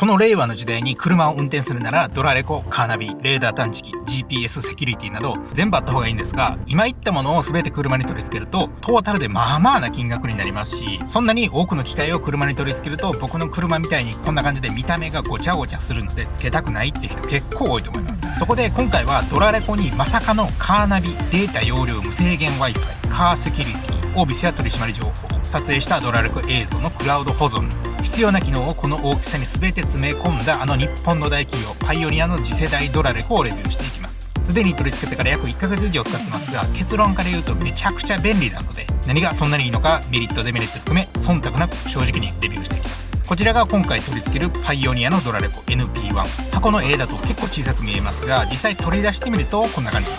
この令和の時代に車を運転するならドラレコ、カーナビ、レーダー探知機、GPS セキュリティなど全部あった方がいいんですが、今言ったものを全て車に取り付けるとトータルでまあまあな金額になりますし、そんなに多くの機械を車に取り付けると僕の車みたいにこんな感じで見た目がごちゃごちゃするので付けたくないって人結構多いと思います。そこで今回はドラレコにまさかのカーナビ、データ容量無制限 Wi-Fi、カーセキュリティ、オービスや取締情報、撮影したドラレコ映像のクラウド保存、必要な機能をこの大きさに全て詰め込んだあの日本の大企業パイオニアの次世代ドラレコをレビューしていきます。すでに取り付けてから約1ヶ月以上使ってますが、結論から言うとめちゃくちゃ便利なので、何がそんなにいいのかメリットデメリット含め忖度なく正直にレビューしていきます。こちらが今回取り付けるパイオニアのドラレコ NP1。 箱の絵だと結構小さく見えますが、実際取り出してみるとこんな感じ。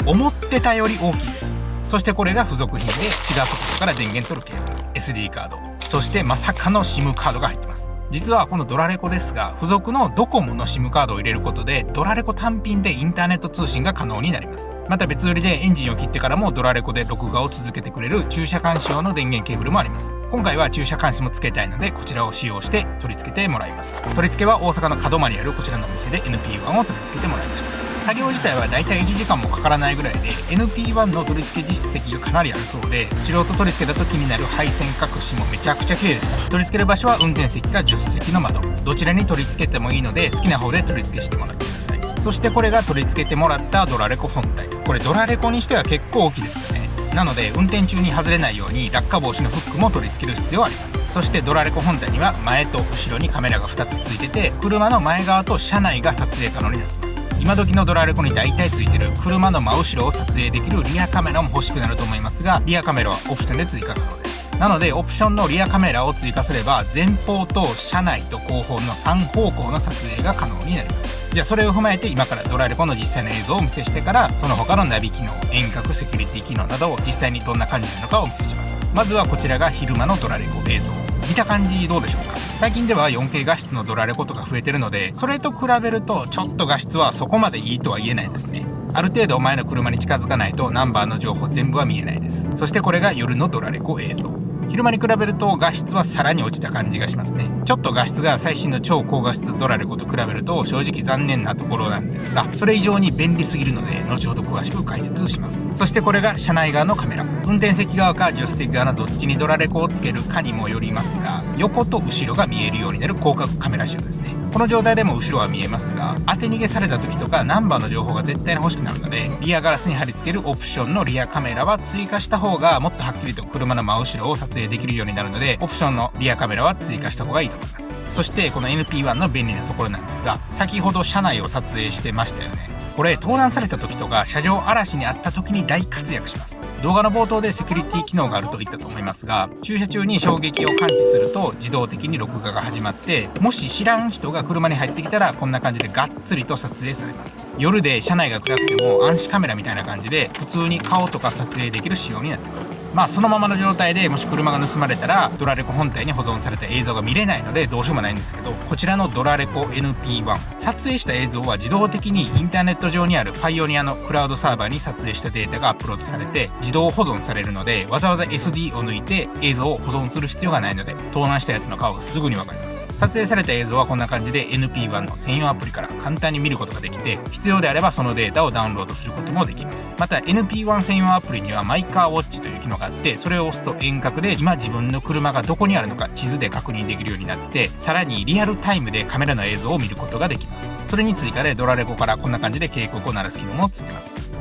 思ってたより大きいです。そしてこれが付属品で、違うソフトから電源取るケーブル、SD カード、そしてまさかの SIM カードが入ってます。実はこのドラレコですが、付属のドコモの SIM カードを入れることでドラレコ単品でインターネット通信が可能になります。また別売りでエンジンを切ってからもドラレコで録画を続けてくれる駐車監視用の電源ケーブルもあります。今回は駐車監視もつけたいので、こちらを使用して取り付けてもらいます。取り付けは大阪の門真にあるこちらのお店で NP1 を取り付けてもらいました。作業自体はだいたい1時間もかからないぐらいで、 NP1 の取り付け実績がかなりあるそうで、素人取り付けた時になる配線隠しもめちゃくちゃ綺麗でした。取り付ける場所は運転席か助手席の窓、どちらに取り付けてもいいので好きな方で取り付けしてもらってください。そしてこれが取り付けてもらったドラレコ本体。これドラレコにしては結構大きいですよね。なので運転中に外れないように落下防止のフックも取り付ける必要はあります。そしてドラレコ本体には前と後ろにカメラが2つついてて、車の前側と車内が撮影可能になっています。今時のドラレコに大体ついてる車の真後ろを撮影できるリアカメラも欲しくなると思いますが、リアカメラはオプションで追加可能です。なのでオプションのリアカメラを追加すれば、前方と車内と後方の3方向の撮影が可能になります。じゃあそれを踏まえて今からドラレコの実際の映像をお見せしてから、その他のナビ機能、遠隔セキュリティ機能などを実際にどんな感じなのかをお見せします。まずはこちらが昼間のドラレコ映像。見た感じどうでしょうか。最近では 4K 画質のドラレコとか増えてるので、それと比べるとちょっと画質はそこまでいいとは言えないですね。ある程度前の車に近づかないとナンバーの情報全部は見えないです。そしてこれが夜のドラレコ映像。昼間に比べると画質はさらに落ちた感じがしますね。ちょっと画質が最新の超高画質ドラレコと比べると正直残念なところなんですが、それ以上に便利すぎるので後ほど詳しく解説します。そしてこれが車内側のカメラ。運転席側か助手席側のどっちにドラレコをつけるかにもよりますが、横と後ろが見えるようになる広角カメラ仕様ですね。この状態でも後ろは見えますが、当て逃げされた時とかナンバーの情報が絶対に欲しくなるので、リアガラスに貼り付けるオプションのリアカメラは追加した方がもっとはっきりと車の真後ろを撮影できるようになるので、オプションのリアカメラは追加した方がいいと思います。そしてこの NP1 の便利なところなんですが、先ほど車内を撮影してましたよね。これ盗難された時とか車上荒らしにあった時に大活躍します。動画の冒頭でセキュリティ機能があると言ったと思いますが、駐車中に衝撃を感知すると自動的に録画が始まって、もし知らん人が車に入ってきたらこんな感じでがっつりと撮影されます。夜で車内が暗くても暗視カメラみたいな感じで普通に顔とか撮影できる仕様になってます。そのままの状態でもし車が盗まれたらドラレコ本体に保存された映像が見れないのでどうしようもないんですけど、こちらのドラレコ NP1、 撮影した映像は自動的にインターネット上にあるパイオニアのクラウドサーバーに撮影したデータがアップロードされて自動保存されるので、わざわざ SD を抜いて映像を保存する必要がないので、盗難したやつの顔がすぐにわかります。撮影された映像はこんな感じで NP1 の専用アプリから簡単に見ることができて、必要であればそのデータをダウンロードすることもできます。また NP1 専用アプリにはマイカーウォッチという機能があって、それを押すと遠隔で今自分の車がどこにあるのか地図で確認できるようになってて、さらにリアルタイムでカメラの映像を見ることができます。それに追加でドラレコからこんな感じで警告を鳴らす機能もつけます。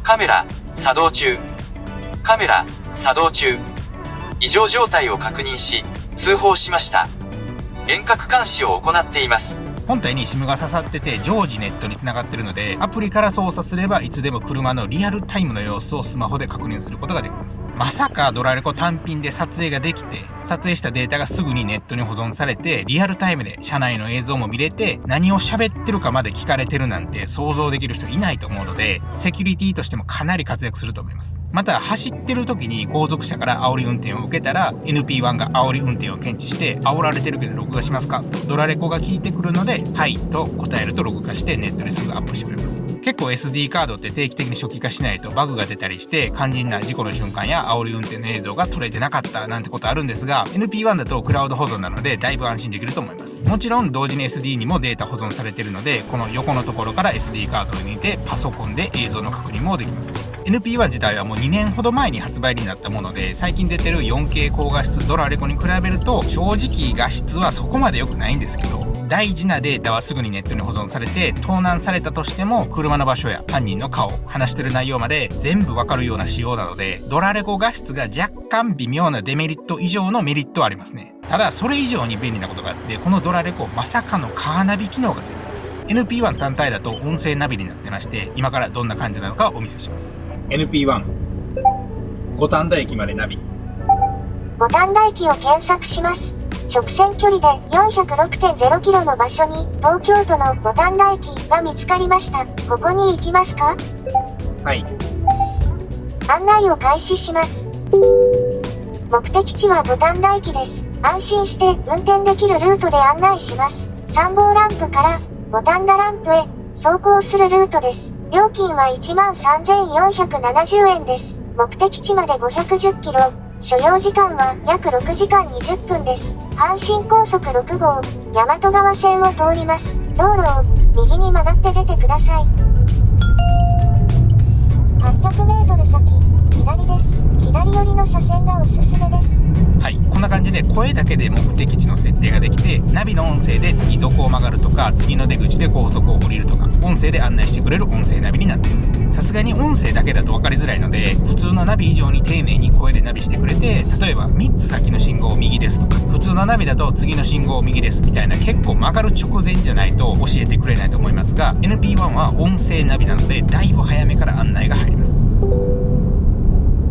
カメラ作動中。カメラ作動中。異常状態を確認し通報しました。遠隔監視を行っています。本体に SIM が刺さってて常時ネットに繋がってるので、アプリから操作すればいつでも車のリアルタイムの様子をスマホで確認することができます。まさかドラレコ単品で撮影ができて、撮影したデータがすぐにネットに保存されて、リアルタイムで車内の映像も見れて、何を喋ってるかまで聞かれてるなんて想像できる人いないと思うので、セキュリティとしてもかなり活躍すると思います。また走ってる時に後続車から煽り運転を受けたら NP1 が煽り運転を検知して、煽られてるけど録画しますかとドラレコが聞いてくるのでで、はいと答えるとログ化してネットですぐアップしてくれます。結構 SD カードって定期的に初期化しないとバグが出たりして肝心な事故の瞬間や煽り運転の映像が撮れてなかったなんてことあるんですが、 NP1 だとクラウド保存なのでだいぶ安心できると思います。もちろん同時に SD にもデータ保存されているので、この横のところから SD カードを抜いてパソコンで映像の確認もできますね。NP1 自体はもう2年ほど前に発売になったもので、最近出てる 4K 高画質ドラレコに比べると正直画質はそこまで良くないんですけど、大事なデータはすぐにネットに保存されて、盗難されたとしても車の場所や犯人の顔、話してる内容まで全部わかるような仕様なので、ドラレコ画質が若干微妙なデメリット以上のメリットはありますね。ただそれ以上に便利なことがあって、このドラレコまさかのカーナビ機能がついてます。 NP1 単体だと音声ナビになってまして、今からどんな感じなのかお見せします。 NP1 五反田駅までナビ。五反田駅を検索します。直線距離で 406.0 キロの場所に東京都の五反田駅が見つかりました。ここに行きますか？はい。案内を開始します。目的地は五反田駅です。安心して運転できるルートで案内します。3号ランプから五反田ランプへ走行するルートです。料金は 13,470 円です。目的地まで510キロ。所要時間は約6時間20分です。阪神高速6号、大和川線を通ります。道路を右に曲がって出てください。800メートル先、左です。左寄りの車線がおすすめです。はい、こんな感じで声だけで目的地の設定ができて、ナビの音声で次どこを曲がるとか、次の出口で高速を降りるとか、音声で案内してくれる音声ナビになっています。さすがに音声だけだと分かりづらいので、普通のナビ以上に丁寧に声でナビしてくれて、例えば3つ先の信号を右ですとか、普通のナビだと次の信号を右ですみたいな、結構曲がる直前じゃないと教えてくれないと思いますが、 NP1 は音声ナビなのでだいぶ早めから案内が入ります。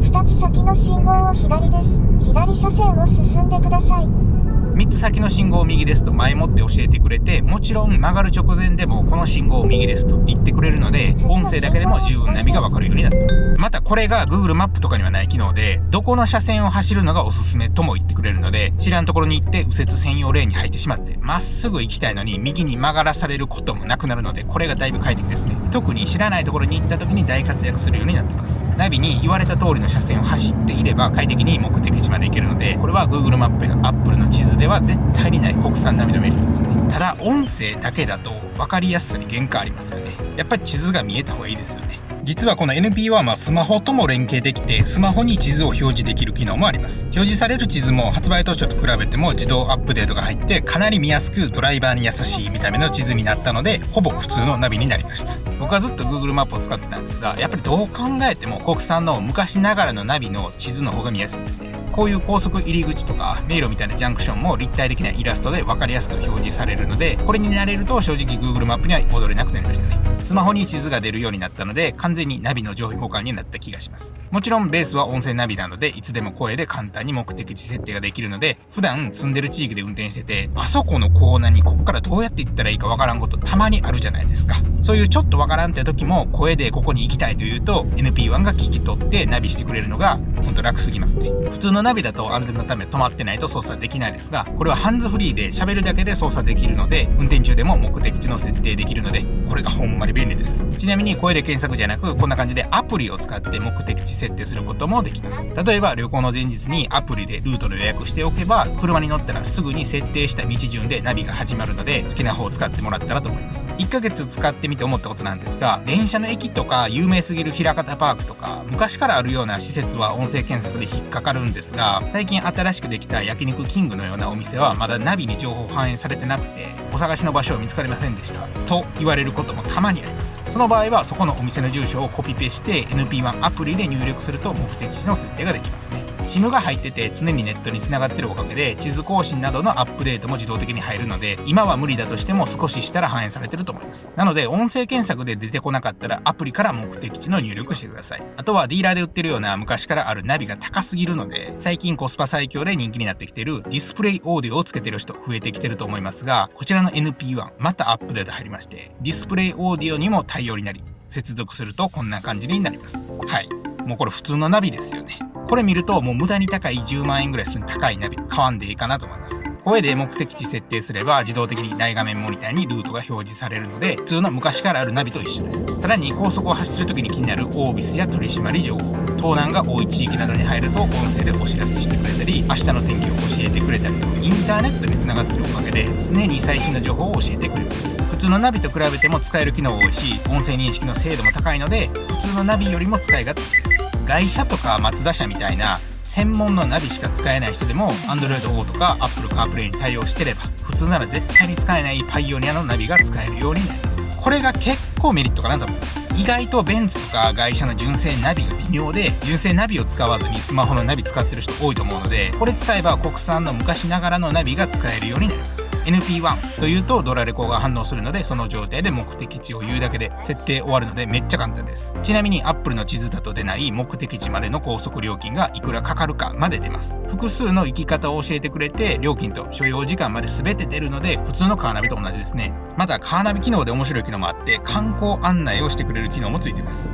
2つ先の信号を左です。左車線を進んでください。3つ先の信号を右ですと前もって教えてくれて、もちろん曲がる直前でもこの信号を右ですと言ってくれるので、音声だけでも十分ナビがわかるようになっています。またこれが Google マップとかにはない機能で、どこの車線を走るのがおすすめとも言ってくれるので、知らんところに行って右折専用レーンに入ってしまってまっすぐ行きたいのに右に曲がらされることもなくなるので、これがだいぶ快適ですね。特に知らないところに行った時に大活躍するようになってます。ナビに言われた通りの車線を走っていれば快適に目的地まで行けるので、これは Google マップや Apple の地図では絶対にない国産ナビのメリットですね。ただ音声だけだと分かりやすさに限界ありますよね。やっぱり地図が見えた方がいいですよね。実はこの NP1 はスマホとも連携できて、スマホに地図を表示できる機能もあります。表示される地図も発売当初と比べても自動アップデートが入って、かなり見やすくドライバーに優しい見た目の地図になったので、ほぼ普通のナビになりました。僕はずっと Google マップを使ってたんですが、やっぱりどう考えても国産の昔ながらのナビの地図の方が見やすいですね。こういう高速入り口とか迷路みたいなジャンクションも立体的なイラストで分かりやすく表示されるので、これに慣れると正直 Google マップには戻れなくなりましたね。スマホに地図が出るようになったので、完全にナビの上位互換になった気がします。もちろんベースは音声ナビなので、いつでも声で簡単に目的地設定ができるので、普段住んでる地域で運転してて、あそこのコーナーにこっからどうやって行ったらいいかわからんことたまにあるじゃないですか。そういうちょっとわからんって時も声でここに行きたいというと NP1 が聞き取ってナビしてくれるのがほんと楽すぎますね。普通のナビだと安全のため止まってないと操作できないですが、これはハンズフリーで喋るだけで操作できるので、運転中でも目的地の設定できるので、これがほんまに便利です。ちなみに声で検索じゃなく、こんな感じでアプリを使って目的地設定することもできます。例えば旅行の前日にアプリでルートの予約しておけば、車に乗ったらすぐに設定した道順でナビが始まるので、好きな方を使ってもらったらと思います。1ヶ月使ってみて思ったことなんですが、電車の駅とか有名すぎる枚方パークとか昔からあるような施設は音声検索で引っかかるんですが、最近新しくできた焼肉キングのようなお店はまだナビに情報反映されてなくて、お探しの場所は見つかりませんでしたと言われることもたまにあります。その場合はそこのお店の住所をコピペして NP1 アプリで入力すると目的地の設定ができますね。SIM が入ってて常にネットに繋がってるおかげで、地図更新などのアップデートも自動的に入るので、今は無理だとしても少ししたら反映されてると思います。なので音声検索で出てこなかったらアプリから目的地の入力してください。あとはディーラーで売ってるような昔からあるナビが高すぎるので、最近コスパ最強で人気になってきてるディスプレイオーディオをつけてる人増えてきてると思いますが、こちらの NP1 またアップデート入りまして、ディスプレイオーディオにも対応になり、接続するとこんな感じになります。はい、もうこれ普通のナビですよね。これ見るともう無駄に高い10万円ぐらいする高いナビ買わんでいいかなと思います。声で目的地設定すれば自動的に大画面モニターにルートが表示されるので、普通の昔からあるナビと一緒です。さらに高速を走る時に気になるオービスや取締り情報、盗難が多い地域などに入ると音声でお知らせしてくれたり、明日の天気を教えてくれたりと、インターネットで繋がっているおかげで常に最新の情報を教えてくれます。普通のナビと比べても使える機能多いし、音声認識の精度も高いので普通のナビよりも使い勝手いいです。外車とかマツダ車みたいな専門のナビしか使えない人でも Android Auto とか Apple CarPlay に対応してれば、普通なら絶対に使えないパイオニアのナビが使えるようになります。これが結構メリットかなと思います。意外とベンツとか外車の純正ナビが微妙で、純正ナビを使わずにスマホのナビ使ってる人多いと思うので、これ使えば国産の昔ながらのナビが使えるようになります。 NP1 というとドラレコが反応するので、その状態で目的地を言うだけで設定終わるのでめっちゃ簡単です。ちなみに Apple の地図だと出ない目的地までの高速料金がいくらかかるかまで出ます。複数の行き方を教えてくれて、料金と所要時間まで全て出るので、普通のカーナビと同じですね。またカーナビ機能で面白い機能もあって、観光案内をしてくれる機能もついています。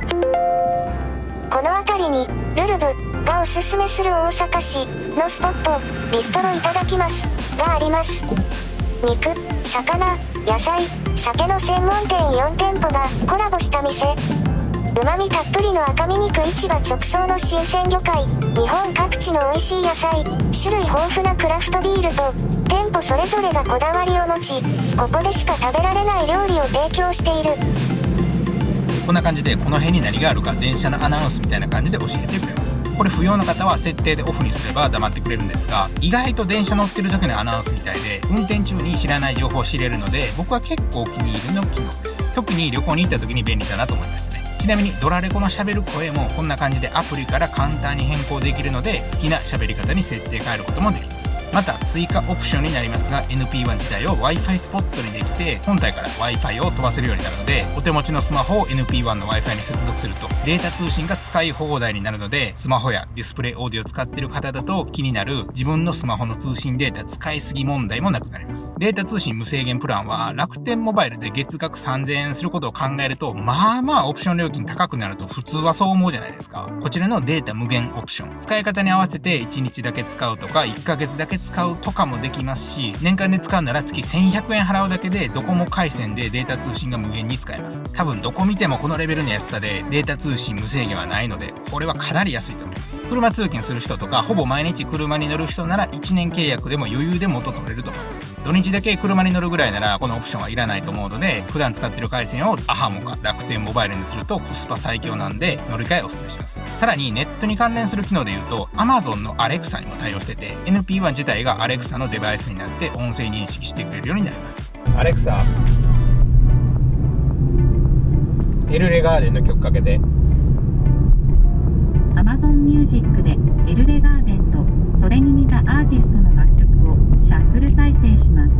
この辺りにルルブがおすすめする大阪市のスポットビストロいただきますがあります。肉、魚、野菜、酒の専門店4店舗がコラボした店。旨味たっぷりの赤身肉市場直送の新鮮魚介、日本各地の美味しい野菜、種類豊富なクラフトビールと店舗それぞれがこだわりを持ち、ここでしか食べられない料理を提供している。こんな感じで、この辺に何があるか電車のアナウンスみたいな感じで教えてくれます。これ不要な方は設定でオフにすれば黙ってくれるんですが、意外と電車乗ってる時のアナウンスみたいで運転中に知らない情報を知れるので、僕は結構お気に入りの機能です。特に旅行に行った時に便利だなと思いましたね。ちなみにドラレコの喋る声もこんな感じでアプリから簡単に変更できるので、好きな喋り方に設定変えることもできます。また追加オプションになりますが、 NP1 自体を Wi-Fi スポットにできて、本体から Wi-Fi を飛ばせるようになるので、お手持ちのスマホを NP1 の Wi-Fi に接続するとデータ通信が使い放題になるので、スマホやディスプレイオーディオを使っている方だと気になる自分のスマホの通信データ使いすぎ問題もなくなります。データ通信無制限プランは楽天モバイルで月額3000円することを考えると、まあまあオプション料金高くなると普通はそう思うじゃないですか。こちらのデータ無限オプション、使い方に合わせて1日だけ使うとか1ヶ月だけ使うとかもできますし、年間で使うなら月1100円払うだけでドコモ回線でデータ通信が無限に使えます。多分どこ見てもこのレベルの安さでデータ通信無制限はないので、これはかなり安いと思います。車通勤する人とかほぼ毎日車に乗る人なら1年契約でも余裕で元取れると思います。土日だけ車に乗るぐらいならこのオプションはいらないと思うので、普段使ってる回線をアハモか楽天モバイルにするとコスパ最強なんで乗り換えおすすめします。さらにネットに関連する機能で言うと Amazon の Alexa にも対応してて、 NP1 自体が Alexa のデバイスになって音声認識してくれるようになります。 Alexa、 エルレガーデンの曲かけて。 Amazon Music でエルレガーデンとそれに似たアーティストの楽曲をシャッフル再生します。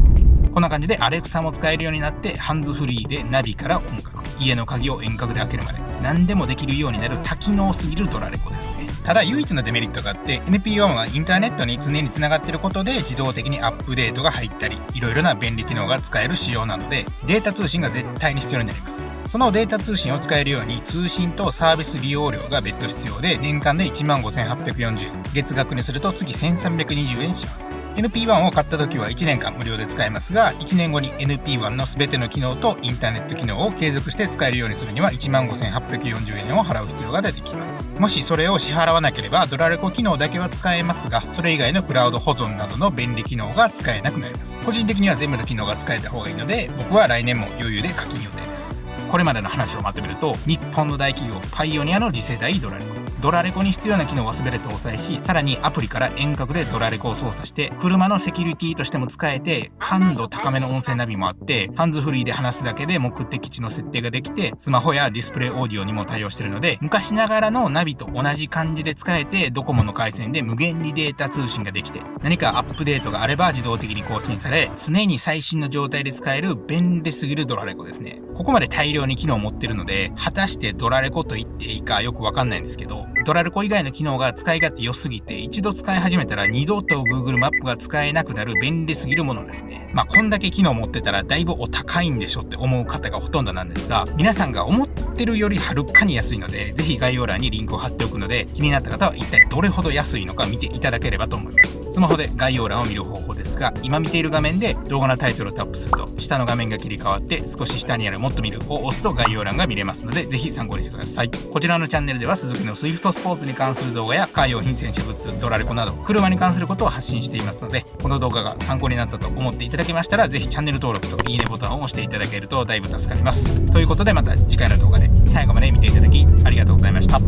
こんな感じで Alexa も使えるようになって、ハンズフリーでナビから音楽、家の鍵を遠隔で開けるまで何でもできるようになる多機能すぎるドラレコですね。ただ唯一のデメリットがあって、 NP1 はインターネットに常に繋がっていることで自動的にアップデートが入ったり、いろいろな便利機能が使える仕様なので、データ通信が絶対に必要になります。そのデータ通信を使えるように通信とサービス利用料が別途必要で、年間で 15,840 円、月額にすると月 1,320 円します。 NP1 を買った時は1年間無料で使えますが、1年後に NP1 の全ての機能とインターネット機能を継続して使えるようにするには 15,840 円を払う必要が出てきます。もしそれを支払わなければドラレコ機能だけは使えますが、それ以外のクラウド保存などの便利機能が使えなくなります。個人的には全部の機能が使えた方がいいので、僕は来年も余裕で課金予定です。これまでの話をまとめると、日本の大企業パイオニアの次世代ドラレコ、ドラレコに必要な機能を全て搭載し、さらにアプリから遠隔でドラレコを操作して、車のセキュリティとしても使えて、感度高めの音声ナビもあって、ハンズフリーで話すだけで目的地の設定ができて、スマホやディスプレイオーディオにも対応しているので、昔ながらのナビと同じ感じで使えて、ドコモの回線で無限にデータ通信ができて、何かアップデートがあれば自動的に更新され、常に最新の状態で使える便利すぎるドラレコですね。ここまで大量に機能を持ってるので、果たしてドラレコと言っていいかよくわかんないんですけど、ドラレコ以外の機能が使い勝手良すぎて、一度使い始めたら二度と Google マップが使えなくなる便利すぎるものですね。こんだけ機能持ってたらだいぶお高いんでしょって思う方がほとんどなんですが、皆さんが思ってるよりはるかに安いので、ぜひ概要欄にリンクを貼っておくので、気になった方は一体どれほど安いのか見ていただければと思います。スマホで概要欄を見る方法ですが、今見ている画面で動画のタイトルをタップすると、下の画面が切り替わって、少し下にあるもっと見るを押すと概要欄が見れますので、ぜひ参考にしてください。こちらのチャンネルでは、鈴木の Swift スポーツに関する動画や、カー用品、戦車グッズ、ドラレコなど、車に関することを発信していますので、この動画が参考になったと思っていただけましたら、ぜひチャンネル登録といいねボタンを押していただけるとだいぶ助かります。ということで、また次回の動画で最後まで見ていただきありがとうございました。